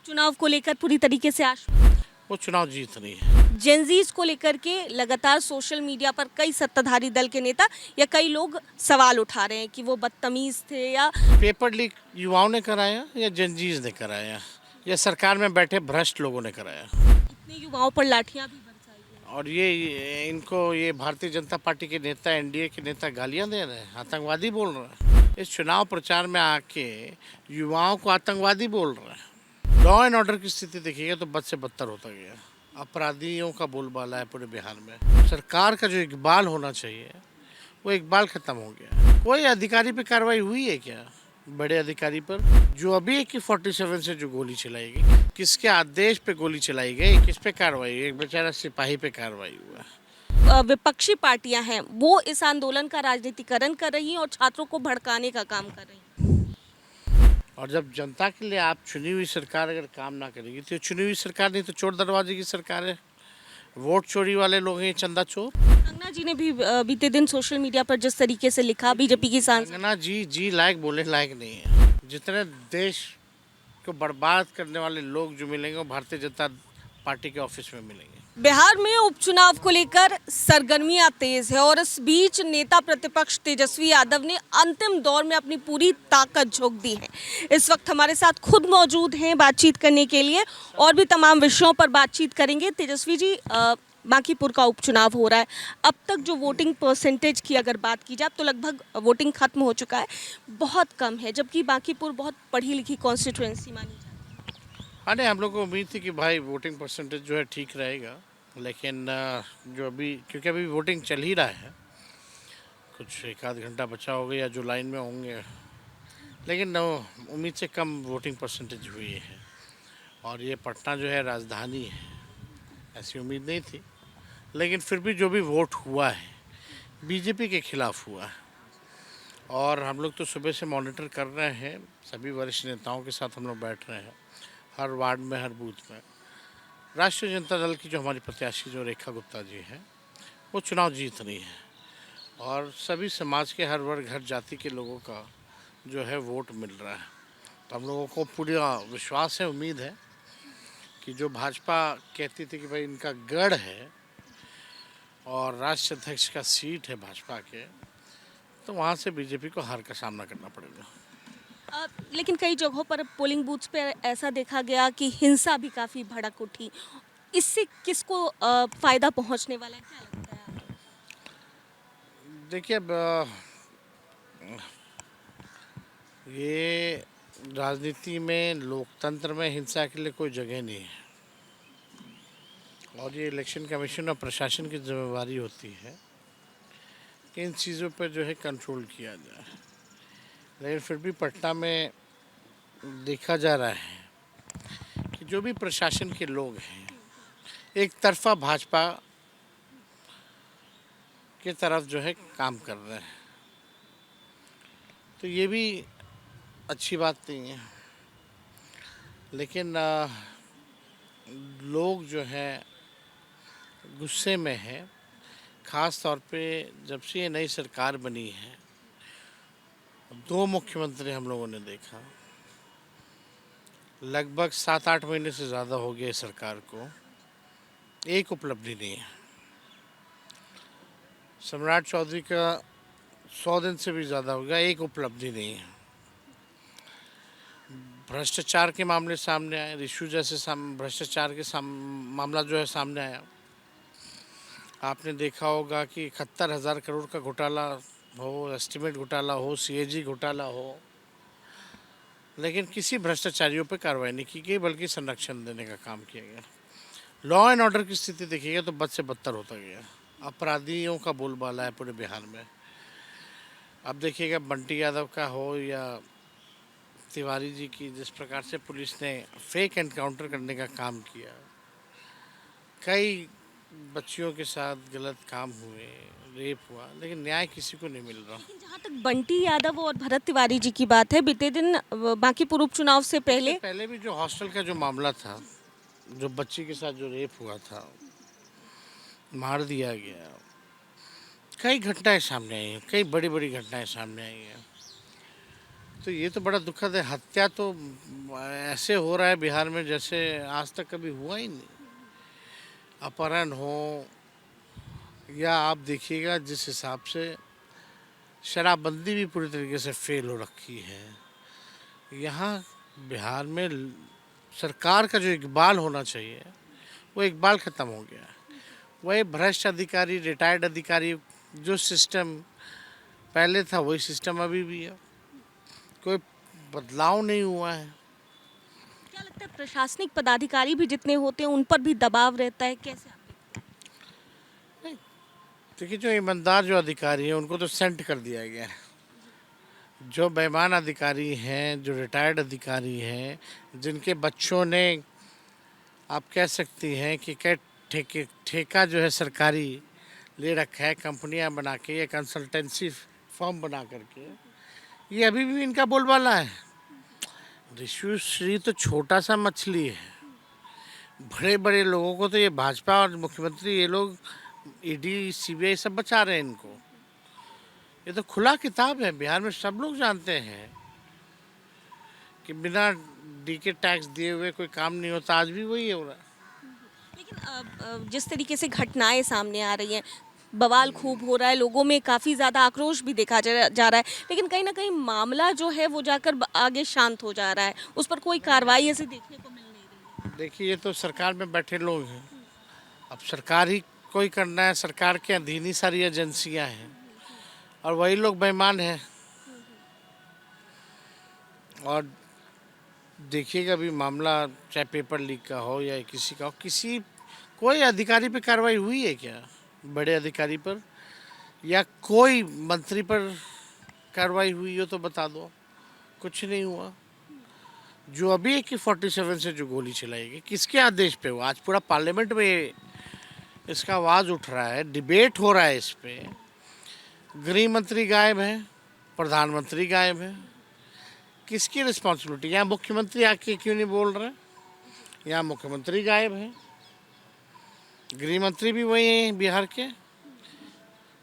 चुनाव को लेकर पूरी तरीके से वो चुनाव जीत रही है। जेनजीज को लेकर के लगातार सोशल मीडिया पर कई सत्ताधारी दल के नेता या कई लोग सवाल उठा रहे हैं कि वो बदतमीज थे या पेपर लीक युवाओं ने कराया या जनजीज ने कराया या सरकार में बैठे भ्रष्ट लोगों ने कराया। इतने युवाओं पर लाठियां भी बरसाई गई। और ये इनको ये भारतीय जनता पार्टी के नेता एनडीए के नेता गालियां दे रहे हैं, आतंकवादी बोल रहे हैं। इस चुनाव प्रचार में आके युवाओं को आतंकवादी बोल रहे हैं। लॉ एंड ऑर्डर की स्थिति देखिएगा तो बद से बदतर होता गया। अपराधियों का बोलबाला है पूरे बिहार में। सरकार का जो इकबाल होना चाहिए वो इकबाल खत्म हो गया। कोई अधिकारी पे कार्रवाई हुई है क्या? बड़े अधिकारी पर जो अभी AK-47 से जो गोली चलाई गई, किसके आदेश पे गोली चलाई गई, किस पे कार्रवाई हुई? एक बेचारा सिपाही पे कार्रवाई हुआ। विपक्षी पार्टियां हैं वो इस आंदोलन का राजनीतिकरण कर रही हैं और छात्रों को भड़काने का काम कर रही हैं। और जब जनता के लिए आप चुनी हुई सरकार अगर काम ना करेगी तो चुनी हुई सरकार नहीं तो चोर दरवाजे की सरकार है। वोट चोरी वाले लोग हैं, चंदा चोर। कंगना जी ने भी बीते दिन सोशल मीडिया पर जिस तरीके से लिखा, बीजेपी की सांसद कंगना जी लायक बोले लायक नहीं है। जितने देश को बर्बाद करने वाले लोग जो मिलेंगे वो भारतीय जनता पार्टी के ऑफिस में मिलेंगे। बिहार में उपचुनाव को लेकर सरगर्मियां तेज है और इस बीच नेता प्रतिपक्ष तेजस्वी यादव ने अंतिम दौर में अपनी पूरी ताकत झोंक दी है। इस वक्त हमारे साथ खुद मौजूद हैं बातचीत करने के लिए और भी तमाम विषयों पर बातचीत करेंगे। तेजस्वी जी, बांकीपुर का उपचुनाव हो रहा है। अब तक जो वोटिंग परसेंटेज की अगर बात की जाए तो लगभग वोटिंग खत्म हो चुका है, बहुत कम है, जबकि बांकीपुर बहुत पढ़ी लिखी कॉन्स्टिट्यूएंसी मानी जाती है। हाँ नहीं, हम लोग को उम्मीद थी कि भाई वोटिंग परसेंटेज जो है ठीक रहेगा, लेकिन जो अभी क्योंकि अभी वोटिंग चल ही रहा है, कुछ एक आध घंटा बचा होगा या जो लाइन में होंगे, लेकिन उम्मीद से कम वोटिंग परसेंटेज हुई है। और ये पटना जो है राजधानी है, ऐसी उम्मीद नहीं थी, लेकिन फिर भी जो भी वोट हुआ है बीजेपी के खिलाफ हुआ है। और हम लोग तो सुबह से मॉनिटर कर रहे हैं, सभी वरिष्ठ नेताओं के साथ हम लोग बैठ रहे हैं, हर वार्ड में, हर बूथ में। राष्ट्रीय जनता दल की जो हमारी प्रत्याशी जो रेखा गुप्ता जी हैं वो चुनाव जीत रही है और सभी समाज के हर वर्ग, हर जाति के लोगों का जो है वोट मिल रहा है। तो हम लोगों को पूरा विश्वास है, उम्मीद है कि जो भाजपा कहती थी कि भाई इनका गढ़ है और राष्ट्रीय अध्यक्ष का सीट है भाजपा के, तो वहाँ से बीजेपी को हार का सामना करना पड़ेगा। लेकिन कई जगहों पर पोलिंग बूथ्स पे ऐसा देखा गया कि हिंसा भी काफी भड़क उठी। इससे किसको फायदा पहुंचने वाला है, क्या लगता है आपको? देखिए, अब ये राजनीति में, लोकतंत्र में हिंसा के लिए कोई जगह नहीं है और ये इलेक्शन कमीशन और प्रशासन की जिम्मेवारी होती है कि इन चीज़ों पर जो है कंट्रोल किया जाए। लेकिन फिर भी पटना में देखा जा रहा है कि जो भी प्रशासन के लोग हैं एक तरफा भाजपा की तरफ जो है काम कर रहे हैं, तो ये भी अच्छी बात नहीं है। लेकिन लोग जो है गुस्से में है, ख़ास तौर पे जब से ये नई सरकार बनी है, 2 मुख्यमंत्री हम लोगों ने देखा, लगभग 7-8 महीने से ज़्यादा हो गया सरकार को, एक उपलब्धि नहीं है। सम्राट चौधरी का 100 दिन से भी ज़्यादा हो गया, एक उपलब्धि नहीं है। भ्रष्टाचार के मामले सामने आए, रिशु जैसे भ्रष्टाचार के मामला जो है सामने आया। आपने देखा होगा कि 71,000 करोड़ का घोटाला हो, एस्टीमेट घोटाला हो, CAG घोटाला हो, लेकिन किसी भ्रष्टाचारियों पर कार्रवाई नहीं की गई, बल्कि संरक्षण देने का काम किया गया। लॉ एंड ऑर्डर की स्थिति देखिएगा तो बद से बदतर होता गया। अपराधियों का बोलबाला है पूरे बिहार में। अब देखिएगा बंटी यादव का हो या तिवारी जी की, जिस प्रकार से पुलिस ने फेक एनकाउंटर करने का काम किया, कई बच्चियों के साथ गलत काम हुए, रेप हुआ, लेकिन न्याय किसी को नहीं मिल रहा। लेकिन जहाँ तक बंटी यादव और भरत तिवारी जी की बात है, बीते दिन बांकीपुर उपचुनाव से पहले भी जो हॉस्टल का जो मामला था, जो बच्ची के साथ जो रेप हुआ था, मार दिया गया, कई घटनाएं सामने आई हैं, कई बड़ी बड़ी घटनाएं सामने आई हैं। तो ये तो बड़ा दुखद है। हत्या तो ऐसे हो रहा है बिहार में जैसे आज तक कभी हुआ ही नहीं। अपहरण हो या आप देखिएगा जिस हिसाब से शराबबंदी भी पूरी तरीके से फेल हो रखी है। यहाँ बिहार में सरकार का जो इकबाल होना चाहिए वो इकबाल ख़त्म हो गया है। वही भ्रष्ट अधिकारी, रिटायर्ड अधिकारी, जो सिस्टम पहले था वही सिस्टम अभी भी है। कोई बदलाव नहीं हुआ है। क्या लगता है प्रशासनिक पदाधिकारी भी जितने होते हैं उन पर भी दबाव रहता है, कैसे आप देखिए, जो ईमानदार जो अधिकारी हैं उनको तो सेंट कर दिया गया है। जो बेईमान अधिकारी हैं, जो रिटायर्ड अधिकारी हैं, जिनके बच्चों ने, आप कह सकती हैं कि ठेका जो है सरकारी ले रखा है, कंपनियां बना के या कंसल्टेंसी फर्म बना करके, ये अभी भी इनका बोलबाला है। ऋषि श्री तो छोटा सा मछली है। बड़े बड़े लोगों को तो ये भाजपा और मुख्यमंत्री, ये लोग ईडी सीबीआई सब बचा रहे हैं इनको। ये तो खुला किताब है, बिहार में सब लोग जानते हैं कि बिना डी के टैक्स दिए हुए कोई काम नहीं होता। आज भी वही हो रहा है। लेकिन जिस तरीके से घटनाएं सामने आ रही हैं, बवाल खूब हो रहा है, लोगों में काफ़ी ज़्यादा आक्रोश भी देखा जा रहा है, लेकिन कहीं ना कहीं मामला जो है वो जाकर आगे शांत हो जा रहा है, उस पर कोई कार्रवाई ऐसे देखने को मिल नहीं रही देखिए, ये तो सरकार में बैठे लोग हैं। अब सरकार ही कोई करना है, सरकार के अधीन ही सारी एजेंसियां हैं और वही लोग बेईमान हैं। और देखिएगा अभी मामला चाहे पेपर लीक का हो या किसी का हो, किसी कोई अधिकारी पे कार्रवाई हुई है क्या? बड़े अधिकारी पर या कोई मंत्री पर कार्रवाई हुई हो तो बता दो। कुछ नहीं हुआ। जो अभी AK-47 से जो गोली चलाई गई, किसके आदेश पे हुआ? आज पूरा पार्लियामेंट में इसका आवाज़ उठ रहा है, डिबेट हो रहा है इस पे। गृह मंत्री गायब है, प्रधानमंत्री गायब है। किसकी रिस्पॉन्सिबिलिटी? यहाँ मुख्यमंत्री आके क्यों नहीं बोल रहे? यहाँ मुख्यमंत्री गायब है, गृह मंत्री भी वही है बिहार के।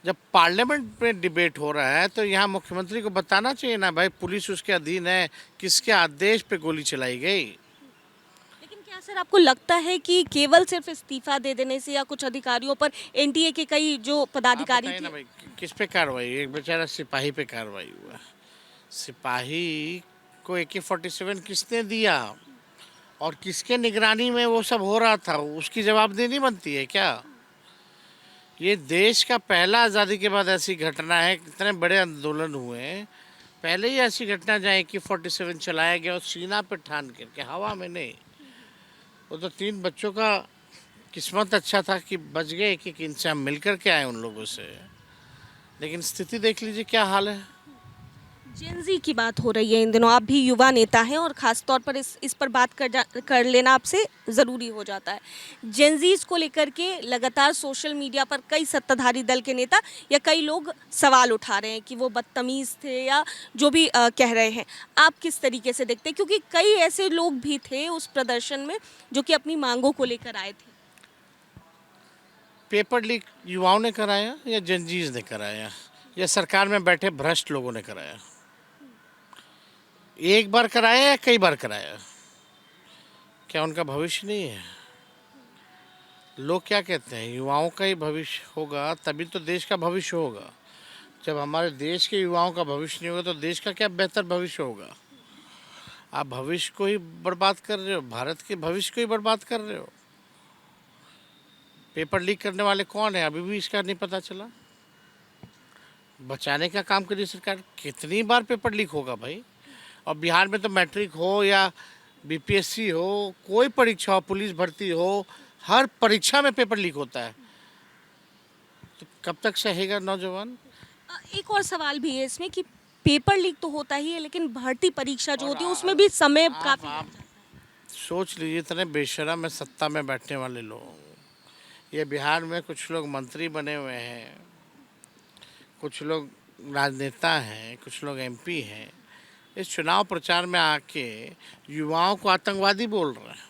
जब पार्लियामेंट में डिबेट हो रहा है तो यहाँ मुख्यमंत्री को बताना चाहिए ना, भाई पुलिस उसके अधीन है, किसके आदेश पे गोली चलाई गई। लेकिन क्या सर आपको लगता है कि केवल सिर्फ इस्तीफा दे देने से या कुछ अधिकारियों पर एनडीए के कई जो पदाधिकारी बताइए थे, ना भाई, किस पे कार्रवाई? एक बेचारा सिपाही पे कार्रवाई हुआ। सिपाही को AK-47 किसने दिया और किसके निगरानी में वो सब हो रहा था? उसकी जवाबदेही बनती है क्या? ये देश का पहला आज़ादी के बाद ऐसी घटना है। कितने बड़े आंदोलन हुए हैं, पहले ही ऐसी घटना जहाँ AK-47 चलाया गया और सीना पे ठान करके, हवा में नहीं। वो तो 3 बच्चों का किस्मत अच्छा था कि बच गए, कि इनसे हम मिल कर के आए उन लोगों से। लेकिन स्थिति देख लीजिए क्या हाल है। जेनजी की बात हो रही है इन दिनों, आप भी युवा नेता हैं और ख़ास तौर पर इस पर बात कर लेना आपसे ज़रूरी हो जाता है। जेनजीज को लेकर के लगातार सोशल मीडिया पर कई सत्ताधारी दल के नेता या कई लोग सवाल उठा रहे हैं कि वो बदतमीज़ थे या जो भी कह रहे हैं। आप किस तरीके से देखते हैं, क्योंकि कई ऐसे लोग भी थे उस प्रदर्शन में जो कि अपनी मांगों को लेकर आए थे? पेपर लीक युवाओं ने कराया या जेनजीज ने कराया या सरकार में बैठे भ्रष्ट लोगों ने कराया? एक बार कराया या कई बार कराया? क्या उनका भविष्य नहीं है? लोग क्या कहते हैं, युवाओं का ही भविष्य होगा तभी तो देश का भविष्य होगा। जब हमारे देश के युवाओं का भविष्य नहीं होगा तो देश का क्या बेहतर भविष्य होगा? आप भविष्य को ही बर्बाद कर रहे हो, भारत के भविष्य को ही बर्बाद कर रहे हो। पेपर लीक करने वाले कौन है अभी भी इसका नहीं पता चला। बचाने का काम करिए सरकार। कितनी बार पेपर लीक होगा भाई? और बिहार में तो मैट्रिक हो या BPSC हो, कोई परीक्षा हो, पुलिस भर्ती हो, हर परीक्षा में पेपर लीक होता है। तो कब तक सहेगा नौजवान? एक और सवाल भी है इसमें कि पेपर लीक तो होता ही है, लेकिन भर्ती परीक्षा जो होती है उसमें भी समय काफ़ी आप सोच लीजिए, इतने बेशरम है सत्ता में बैठने वाले लोग। ये बिहार में कुछ लोग मंत्री बने हुए हैं, कुछ लोग राजनेता हैं, कुछ लोग MP हैं। इस चुनाव प्रचार में आके युवाओं को आतंकवादी बोल रहे हैं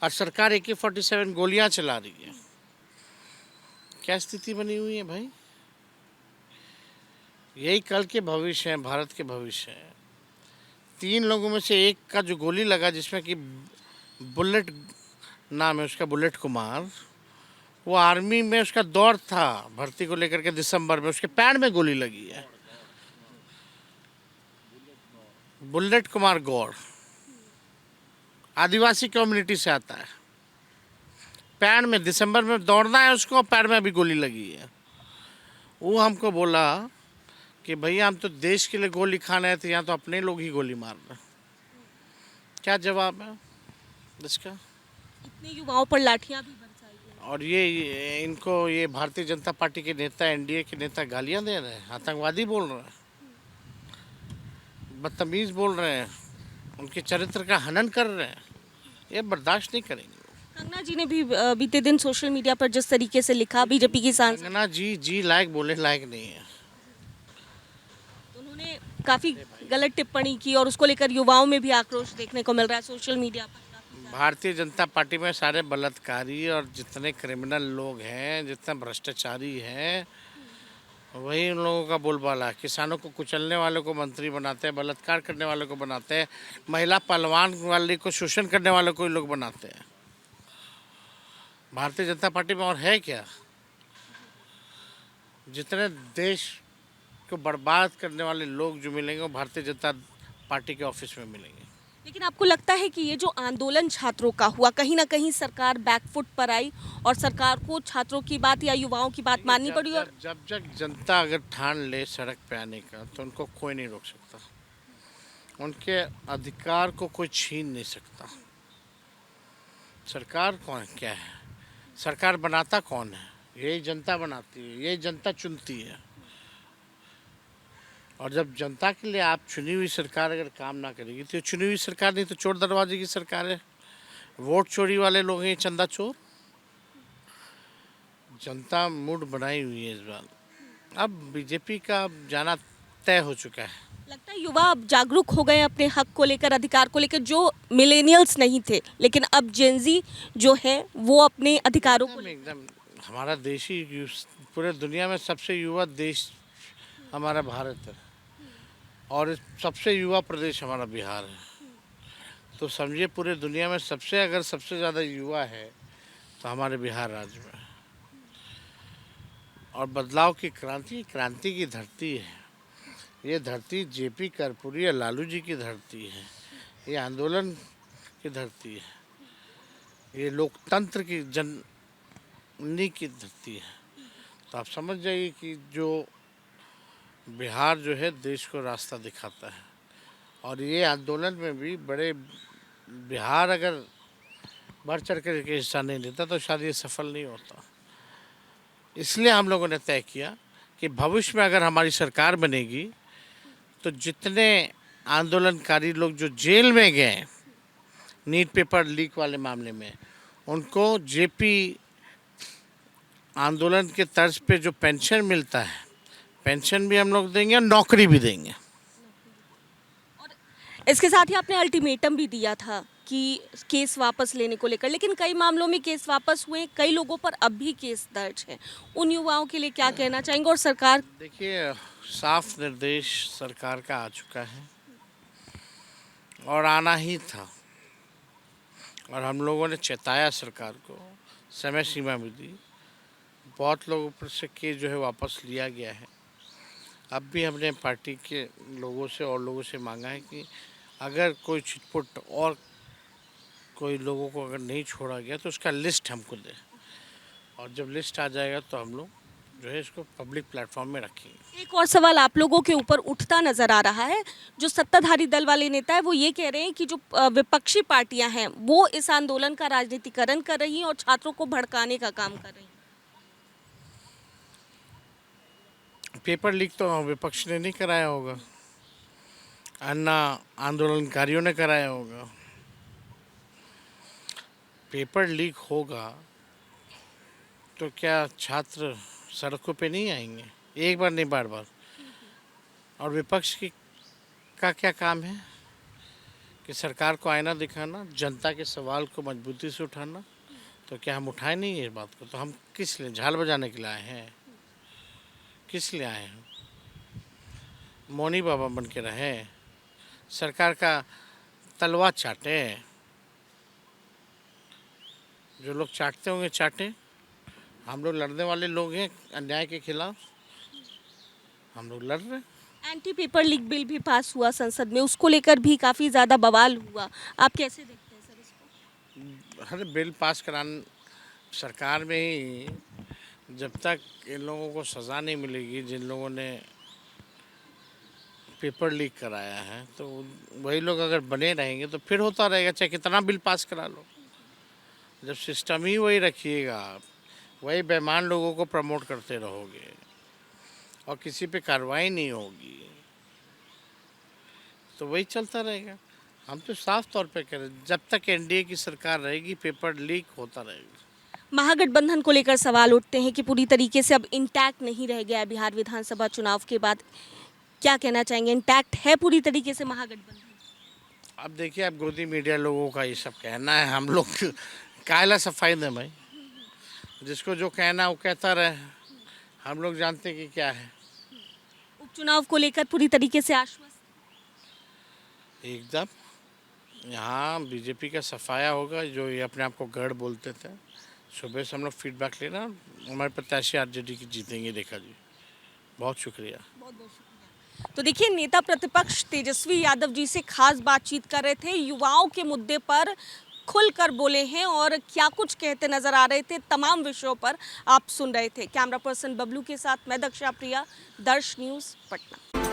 और सरकार AK-47 गोलियां चला रही है। क्या स्थिति बनी हुई है भाई? यही कल के भविष्य हैं, भारत के भविष्य हैं। 3 लोगों में से एक का जो गोली लगा, जिसमें कि बुलेट नाम है उसका, बुलेट कुमार, वो आर्मी में उसका दौर था भर्ती को लेकर के, दिसंबर में उसके पैर में गोली लगी है। बुलेट कुमार गौड़ आदिवासी कम्युनिटी से आता है। पैर में दिसंबर में दौड़ना है उसको, पैर में अभी गोली लगी है। वो हमको बोला कि भैया हम तो देश के लिए गोली खाने आए थे, यहाँ तो अपने लोग ही गोली मार रहे हैं। क्या जवाब है इसका? इतने युवाओं पर लाठियां भी बरसाई गई। और ये इनको, ये भारतीय जनता पार्टी के नेता, एनडीए के नेता गालियां दे रहे हैं, आतंकवादी बोल रहे हैं, बदतमीज बोल रहे हैं, उनके चरित्र का हनन कर रहे हैं। ये बर्दाश्त नहीं करेंगे। कंगना जी ने भी बीते दिन सोशल मीडिया पर जिस तरीके से लिखा, बीजेपी की सांसद, कंगना जी लायक बोले लायक नहीं है। उन्होंने काफी गलत टिप्पणी की और उसको लेकर युवाओं में भी आक्रोश देखने को मिल रहा है सोशल मीडिया पर। भारतीय जनता पार्टी में सारे बलात्कारी और जितने क्रिमिनल लोग हैं, जितने भ्रष्टाचारी हैं, वही उन लोगों का बोलबाला है। किसानों को कुचलने वालों को मंत्री बनाते हैं, बलात्कार करने वालों को बनाते हैं, महिला पहलवान वाले को शोषण करने वालों को लोग बनाते हैं। भारतीय जनता पार्टी में और है क्या? जितने देश को बर्बाद करने वाले लोग जो मिलेंगे वो भारतीय जनता पार्टी के ऑफिस में मिलेंगे। लेकिन आपको लगता है कि ये जो आंदोलन छात्रों का हुआ, कहीं ना कहीं सरकार बैकफुट पर आई और सरकार को छात्रों की बात या युवाओं की बात माननी पड़ी? और जब जनता अगर ठान ले सड़क पे आने का, तो उनको कोई नहीं रोक सकता। उनके अधिकार को कोई छीन नहीं सकता। सरकार कौन क्या है? सरकार बनाता कौन है? यही जनता बनाती है, यही जनता चुनती है। और जब जनता के लिए आप चुनी हुई सरकार अगर काम ना करेगी, तो चुनी हुई सरकार नहीं तो चोर दरवाजे की सरकार है। वोट चोरी वाले लोग हैं, चंदा चोर। जनता मूड बनाई हुई है इस बार। अब बीजेपी का जाना तय हो चुका है। लगता है युवा अब जागरूक हो गए अपने हक को लेकर, अधिकार को लेकर, जो मिलेनियल्स नहीं थे, लेकिन अब जेनजी जो है वो अपने अधिकारों को एकदम हमारा देश ही पूरे दुनिया में सबसे युवा देश हमारा भारत है, और सबसे युवा प्रदेश हमारा बिहार है। तो समझिए पूरे दुनिया में सबसे ज़्यादा युवा है तो हमारे बिहार राज्य में। और बदलाव की क्रांति की धरती है ये। धरती जेपी कर्पूरी या लालू जी की धरती है। ये आंदोलन की धरती है। ये लोकतंत्र की जननी की धरती है। तो आप समझ जाइए कि जो बिहार जो है देश को रास्ता दिखाता है। और ये आंदोलन में भी बड़े बिहार अगर बढ़ चढ़ कर के हिस्सा नहीं लेता तो शायद ये सफल नहीं होता। इसलिए हम लोगों ने तय किया कि भविष्य में अगर हमारी सरकार बनेगी तो जितने आंदोलनकारी लोग जो जेल में गए नीट पेपर लीक वाले मामले में, उनको जेपी आंदोलन के तर्ज पे जो पेंशन मिलता है, पेंशन भी हम लोग देंगे और नौकरी भी देंगे। इसके साथ ही आपने अल्टीमेटम भी दिया था कि केस वापस लेने को लेकर, लेकिन कई मामलों में केस वापस हुए, कई लोगों पर अब भी केस दर्ज है। उन युवाओं के लिए क्या कहना चाहेंगे? और सरकार, देखिए साफ निर्देश सरकार का आ चुका है और आना ही था, और हम लोगों ने चेताया सरकार को, समय सीमा भी दी। बहुत लोगों पर से केस जो है वापस लिया गया है। अब भी हमने पार्टी के लोगों से और लोगों से मांगा है कि अगर कोई छिटपुट और कोई लोगों को अगर नहीं छोड़ा गया तो उसका लिस्ट हमको दे, और जब लिस्ट आ जाएगा तो हम लोग जो है इसको पब्लिक प्लेटफॉर्म में रखेंगे। एक और सवाल आप लोगों के ऊपर उठता नजर आ रहा है। जो सत्ताधारी दल वाले नेता है वो ये कह रहे हैं कि जो विपक्षी पार्टियां हैं वो इस आंदोलन का राजनीतिकरण कर रही हैं और छात्रों को भड़काने का काम कर रही हैं। पेपर लीक तो विपक्ष ने नहीं कराया होगा, अन्ना आंदोलनकारियों ने कराया होगा। पेपर लीक होगा तो क्या छात्र सड़कों पे नहीं आएंगे? एक बार नहीं, बार बार। और विपक्ष की का क्या काम है कि सरकार को आईना दिखाना, जनता के सवाल को मजबूती से उठाना। तो क्या हम उठाए नहीं इस बात को? तो हम किस लिए झाल बजाने के लिए आए हैं? किस लिए आए हैं? मौनी बाबा बन के रहें, सरकार का तलवा चाटे। जो लोग चाटते होंगे चाटे। हम लोग लड़ने वाले लोग हैं अन्याय के खिलाफ, हम लोग लड़ रहे हैं। एंटी पेपर लीक बिल भी पास हुआ संसद में, उसको लेकर भी काफ़ी ज़्यादा बवाल हुआ। आप कैसे देखते हैं सर इसको? हर बिल पास कराने सरकार में ही जब तक इन लोगों को सज़ा नहीं मिलेगी जिन लोगों ने पेपर लीक कराया है, तो वही लोग अगर बने रहेंगे तो फिर होता रहेगा, चाहे कितना बिल पास करा लो। जब सिस्टम ही वही रखिएगा, वही बेईमान लोगों को प्रमोट करते रहोगे और किसी पे कार्रवाई नहीं होगी, तो वही चलता रहेगा। हम तो साफ तौर पे कह रहे हैं, जब तक एनडीए की सरकार रहेगी पेपर लीक होता रहेगा। महागठबंधन को लेकर सवाल उठते हैं कि पूरी तरीके से अब इंटैक्ट नहीं रह गया है बिहार विधानसभा चुनाव के बाद। क्या कहना चाहेंगे, इंटैक्ट है पूरी तरीके से महागठबंधन? अब देखिए, अब गोदी मीडिया लोगों का ये सब कहना है, हम लोग कायला सफाई दें भाई, जिसको जो कहना है वो कहता रहे, हम लोग जानते कि क्या है। उपचुनाव को लेकर पूरी तरीके से आश्वस्त? एकदम, यहाँ बीजेपी का सफाया होगा। जो ये अपने आप को गढ़ बोलते थे, सुबह से हम लोग फीडबैक लेना, हमारे प्रत्याशी आरजेडी की जीतेंगे। रेखा जी, बहुत शुक्रिया। बहुत बहुत शुक्रिया। तो देखिए, नेता प्रतिपक्ष तेजस्वी यादव जी से खास बातचीत कर रहे थे, युवाओं के मुद्दे पर खुलकर बोले हैं और क्या कुछ कहते नजर आ रहे थे, तमाम विषयों पर आप सुन रहे थे। कैमरा पर्सन बबलू के साथ मैं दक्षा प्रिया, दर्श न्यूज़, पटना।